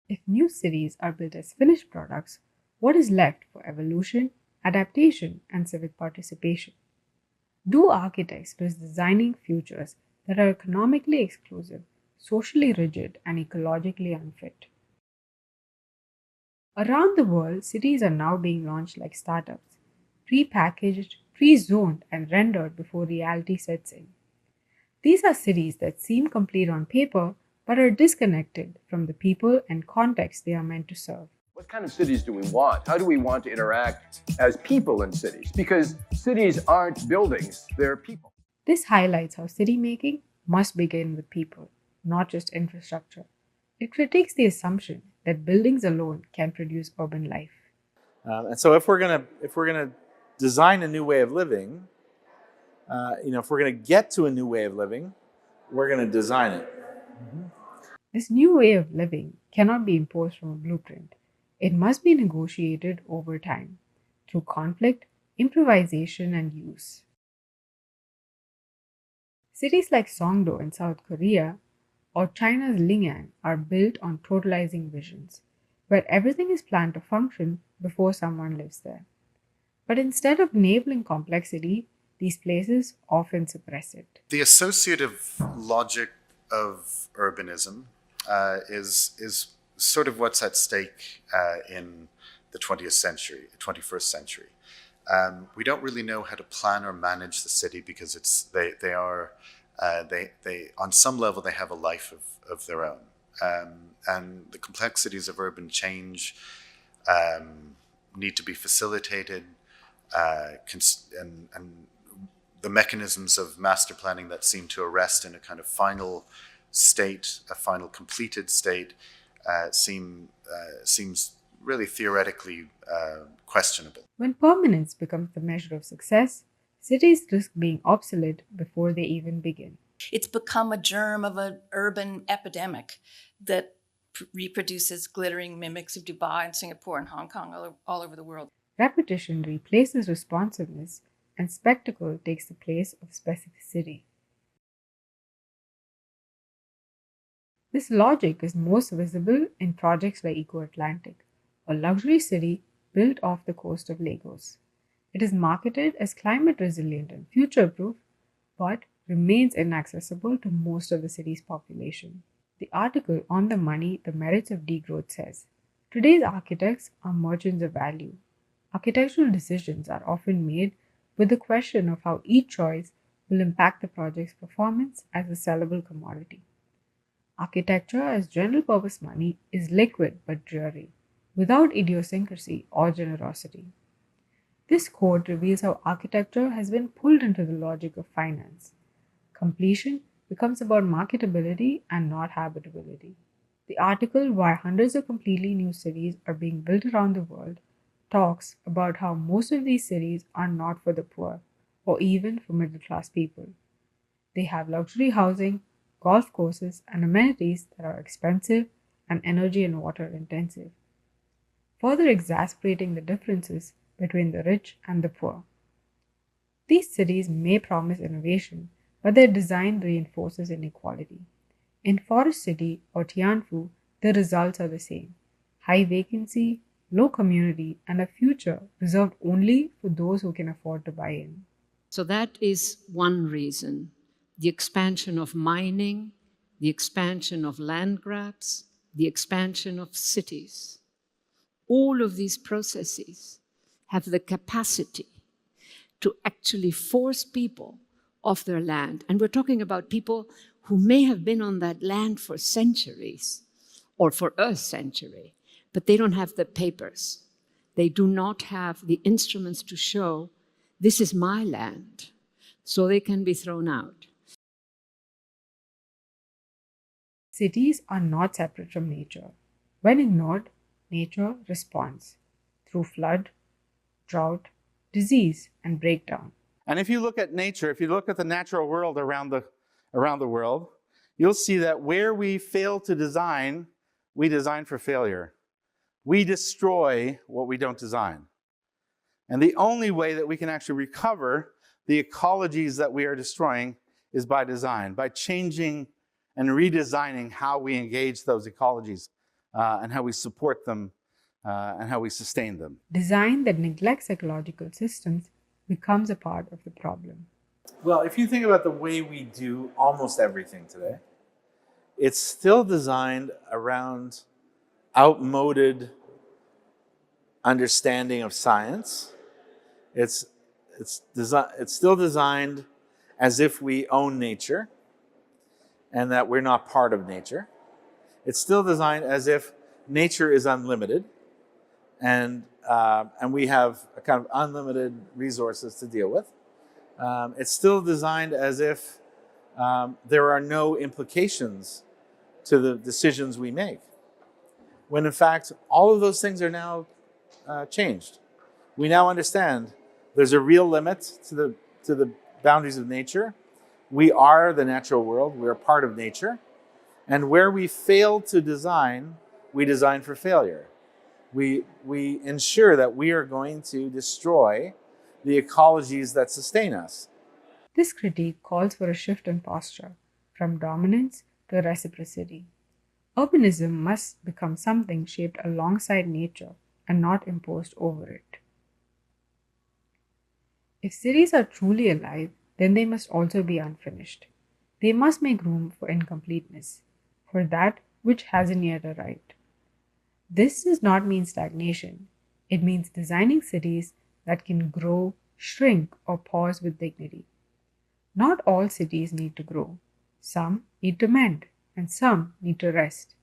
If new cities are built as finished products, what is left for evolution, adaptation, and civic participation? Do architects risk designing futures that are economically exclusive, socially rigid, and ecologically unfit? Around the world, cities are now being launched like startups, pre-packaged, pre-zoned, and rendered before reality sets in. These are cities that seem complete on paper but are disconnected from the people and context they are meant to serve. What kind of cities do we want? How do we want to interact as people in cities? Because cities aren't buildings, they're people. This highlights how city making must begin with people, not just infrastructure. It critiques the assumption that buildings alone can produce urban life. And so if we're gonna design a new way of living, if we're gonna get to a new way of living, we're gonna design it. This new way of living cannot be imposed from a blueprint. It must be negotiated over time through conflict, improvisation, and use. Cities like Songdo in South Korea or China's Lingyang are built on totalizing visions, where everything is planned to function before someone lives there. But instead of enabling complexity, these places often suppress it. The associative logic of urbanism is sort of what's at stake in the 21st century. We don't really know how to plan or manage the city because they on some level they have a life of their own, and the complexities of urban change need to be facilitated, and the mechanisms of master planning that seem to arrest in a kind of final state, a final completed state, seems really theoretically questionable. When permanence becomes the measure of success, cities risk being obsolete before they even begin. It's become a germ of an urban epidemic that reproduces glittering mimics of Dubai and Singapore and Hong Kong all over the world. Repetition replaces responsiveness, and spectacle takes the place of specificity. This logic is most visible in projects like Eko Atlantic, a luxury city built off the coast of Lagos. It is marketed as climate resilient and future-proof, but remains inaccessible to most of the city's population. The article on the money, the merits of degrowth says, today's architects are merchants of value. Architectural decisions are often made with the question of how each choice will impact the project's performance as a sellable commodity. Architecture as general-purpose money is liquid but dreary, without idiosyncrasy or generosity. This quote reveals how architecture has been pulled into the logic of finance. Completion becomes about marketability and not habitability. The article Why Hundreds of Completely New Cities Are Being Built Around the World talks about how most of these cities are not for the poor or even for middle-class people. They have luxury housing, golf courses, and amenities that are expensive and energy and water intensive, further exacerbating the differences between the rich and the poor. These cities may promise innovation, but their design reinforces inequality. In Forest City or Tianfu, the results are the same: high vacancy, low community, and a future reserved only for those who can afford to buy in. So that is one reason. The expansion of mining, the expansion of land grabs, the expansion of cities. All of these processes have the capacity to actually force people off their land. And we're talking about people who may have been on that land for centuries or for a century, but they don't have the papers. They do not have the instruments to show this is my land, so they can be thrown out. Cities are not separate from nature. When ignored, nature responds through flood, drought, disease, and breakdown. And if you look at nature, if you look at the natural world around the world, you'll see that where we fail to design, we design for failure. We destroy what we don't design. And the only way that we can actually recover the ecologies that we are destroying is by design, by changing and redesigning how we engage those ecologies and how we support them, and how we sustain them. Design that neglects ecological systems becomes a part of the problem. Well, if you think about the way we do almost everything today, it's still designed around outmoded understanding of science. It's still designed as if we own nature and that we're not part of nature. It's still designed as if nature is unlimited and we have a kind of unlimited resources to deal with. It's still designed as if there are no implications to the decisions we make, when in fact all of those things are now changed. We now understand there's a real limit to the boundaries of nature. We are the natural world. We are part of nature. And where we fail to design, we design for failure. We ensure that we are going to destroy the ecologies that sustain us. This critique calls for a shift in posture, from dominance to reciprocity. Urbanism must become something shaped alongside nature and not imposed over it. If cities are truly alive, then they must also be unfinished. They must make room for incompleteness, for that which hasn't yet arrived. This does not mean stagnation. It means designing cities that can grow, shrink, or pause with dignity. Not all cities need to grow. Some need to mend, and some need to rest.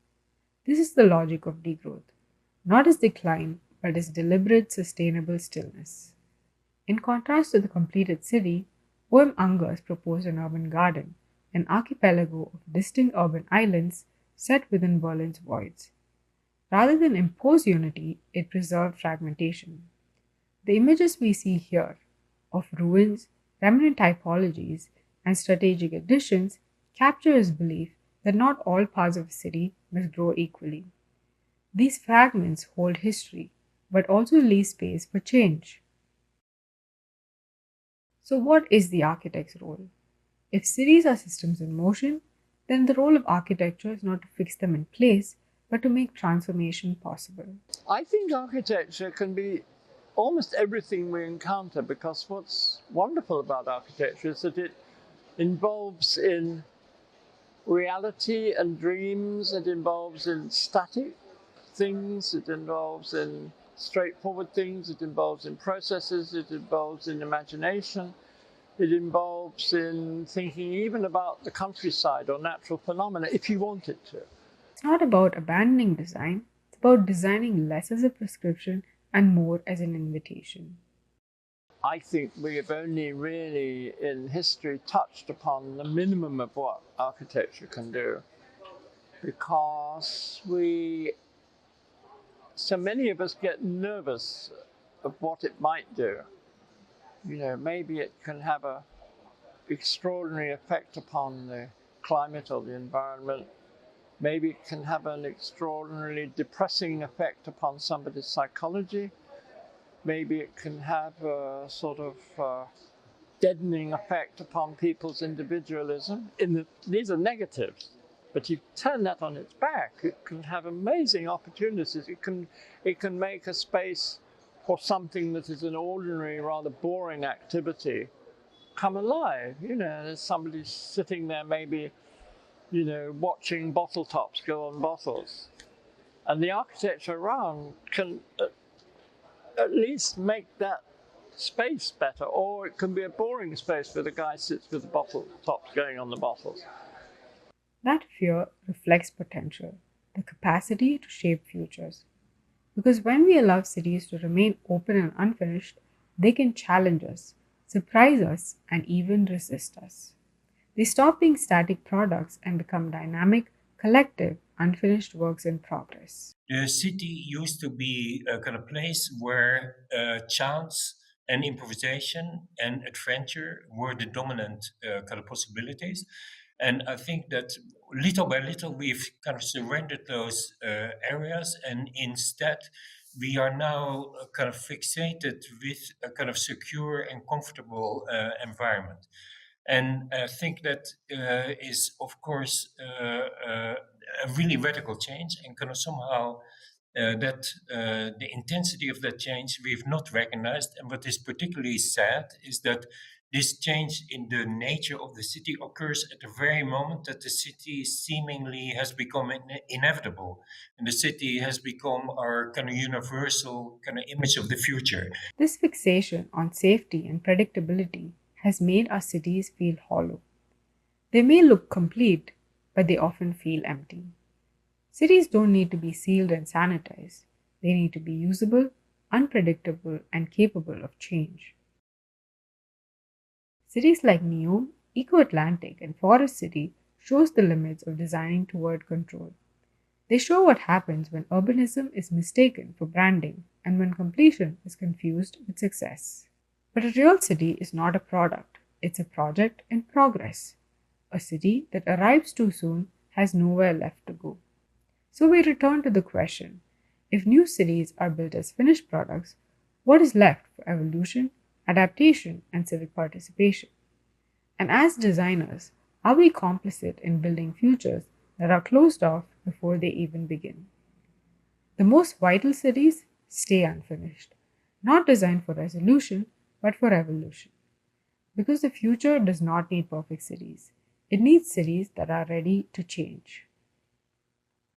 This is the logic of degrowth, not as decline, but as deliberate, sustainable stillness. In contrast to the completed city, Ungers proposed an urban garden, an archipelago of distinct urban islands set within Berlin's voids. Rather than impose unity, it preserved fragmentation. The images we see here of ruins, remnant typologies, and strategic additions capture his belief that not all parts of a city must grow equally. These fragments hold history, but also leave space for change. So, what is the architect's role? If cities are systems in motion, then the role of architecture is not to fix them in place, but to make transformation possible. I think architecture can be almost everything we encounter, because what's wonderful about architecture is that it involves in reality and dreams, it involves in static things, it involves in straightforward things, it involves in processes, it involves in imagination, it involves in thinking even about the countryside or natural phenomena if you want it to. It's not about abandoning design, it's about designing less as a prescription and more as an invitation. I think we have only really in history touched upon the minimum of what architecture can do, because so many of us get nervous of what it might do. You know, maybe it can have an extraordinary effect upon the climate or the environment. Maybe it can have an extraordinarily depressing effect upon somebody's psychology. Maybe it can have a sort of deadening effect upon people's individualism. These are negatives, but you turn that on its back, it can have amazing opportunities. It can make a space for something that is an ordinary, rather boring activity come alive. You know, there's somebody sitting there maybe, you know, watching bottle tops go on bottles. And the architecture around can at least make that space better, or it can be a boring space where the guy sits with the bottle tops going on the bottles. That fear reflects potential, the capacity to shape futures. Because when we allow cities to remain open and unfinished, they can challenge us, surprise us, and even resist us. They stop being static products and become dynamic, collective, unfinished works in progress. The city used to be a kind of place where chance and improvisation and adventure were the dominant kind of possibilities. And I think that little by little we've kind of surrendered those areas, and instead we are now kind of fixated with a kind of secure and comfortable environment. And I think that is, of course, a really radical change, and kind of somehow the intensity of that change we've not recognized. And what is particularly sad is that this change in the nature of the city occurs at the very moment that the city seemingly has become inevitable, and the city has become our kind of universal kind of image of the future. This fixation on safety and predictability has made our cities feel hollow. They may look complete, but they often feel empty. Cities don't need to be sealed and sanitized. They need to be usable, unpredictable, and capable of change. Cities like NEOM, Eko Atlantic, and Forest City shows the limits of designing toward control. They show what happens when urbanism is mistaken for branding and when completion is confused with success. But a real city is not a product, it's a project in progress. A city that arrives too soon has nowhere left to go. So we return to the question, if new cities are built as finished products, what is left for evolution, adaptation, and civic participation? And as designers, are we complicit in building futures that are closed off before they even begin? The most vital cities stay unfinished, not designed for resolution, but for evolution. Because the future does not need perfect cities. It needs cities that are ready to change.